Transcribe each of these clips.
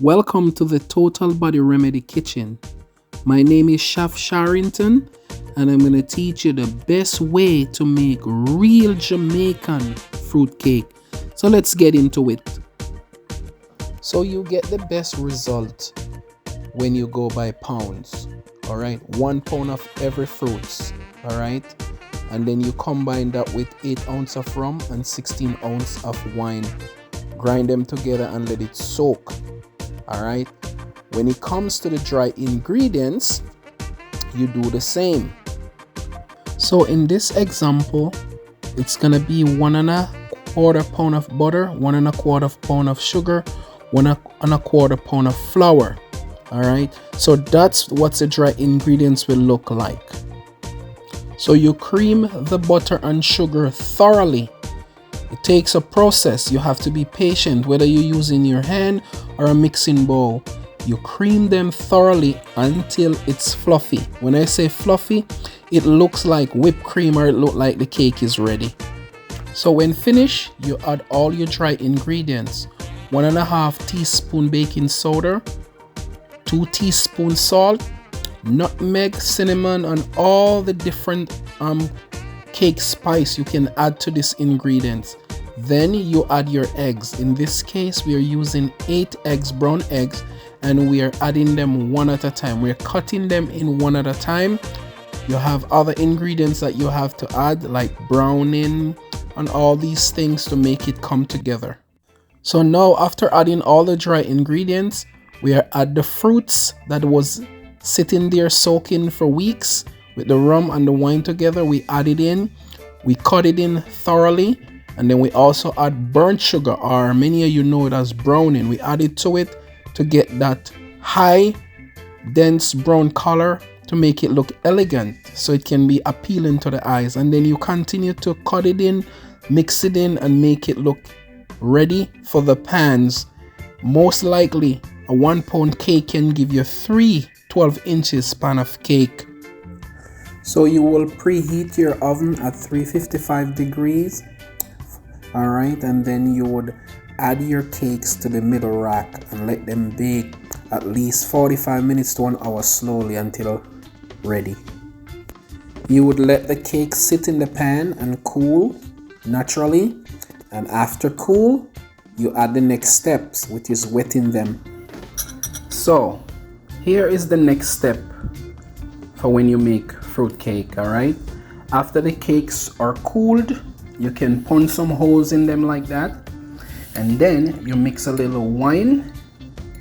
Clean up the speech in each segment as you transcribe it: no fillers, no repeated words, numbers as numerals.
Welcome to the Total Body Remedy Kitchen. My name is Chef Sharrington and I'm going to teach you the best way to make real Jamaican fruit cake. So let's get into it. So you get the best result when you go by pounds. Alright, 1 pound of every fruits. Alright, and then you combine that with 8 ounces of rum and 16 ounces of wine. Grind them together and let it soak. Alright, when it comes to the dry ingredients, you do the same. So in this example, it's gonna be 1¼ pound of butter, 1¼ pound of sugar, 1¼ pound of flour. Alright, so that's what the dry ingredients will look like. So you cream the butter and sugar thoroughly. It takes a process. You have to be patient, whether you're using your hand or a mixing bowl. You cream them thoroughly until it's fluffy. When I say fluffy, it looks like whipped cream or it looks like the cake is ready. So when finished, you add all your dry ingredients. 1½ teaspoon baking soda, 2 teaspoons salt, nutmeg, cinnamon, and all the different cake spice you can add to this ingredients. Then you add your eggs. In this case, we are using 8 eggs, brown eggs, and we are adding them one at a time. We're cutting them in one at a time. You have other ingredients that you have to add, like browning and all these things to make it come together. So now, after adding all the dry ingredients, we are at the fruits that was sitting there soaking for weeks with the rum and the wine together. We add it in, we cut it in thoroughly, and then we also add burnt sugar, or many of you know it as browning. We add it to it to get that high dense brown color to make it look elegant, so it can be appealing to the eyes. And then you continue to cut it in, mix it in, and make it look ready for the pans. Most likely a 1 pound cake can give you 3 12-inch span of cake. So you will preheat your oven at 355 degrees. Alright, and then you would add your cakes to the middle rack and let them bake at least 45 minutes to 1 hour slowly until ready. You would let the cake sit in the pan and cool naturally, and after cool, you add the next steps, which is wetting them. So here is the next step for when you make fruit cake. Alright, after the cakes are cooled, you can punch some holes in them like that, and then you mix a little wine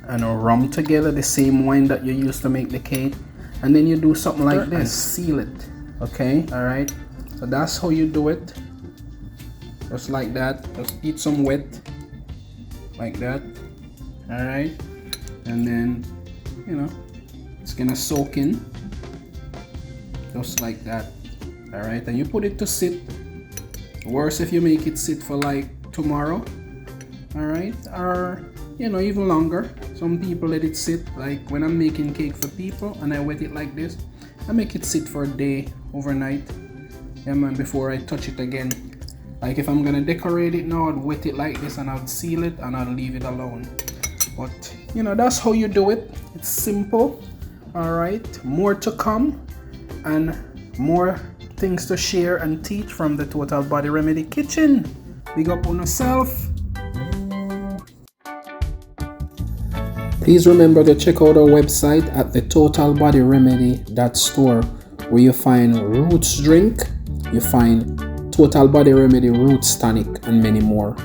and a rum together, the same wine that you used to make the cake, and then you do something like this, seal it. Okay, alright, so that's how you do it, just like that. Just get some wet like that. Alright, and then it's gonna soak in just like that. Alright, and you put it to sit. Worse if you make it sit for like tomorrow. Alright, or even longer. Some people let it sit, like when I'm making cake for people and I wet it like this, I make it sit for a day, overnight. Yeah man, before I touch it again. Like if I'm gonna decorate it now, I'd wet it like this and I'd seal it and I'll leave it alone. But that's how you do it. It's simple. Alright, more to come and more things to share and teach from the Total Body Remedy Kitchen. Big up on yourself. Please remember to check out our website at the totalbodyremedy.store, where you find Roots drink, you find Total Body Remedy Roots tonic, and many more.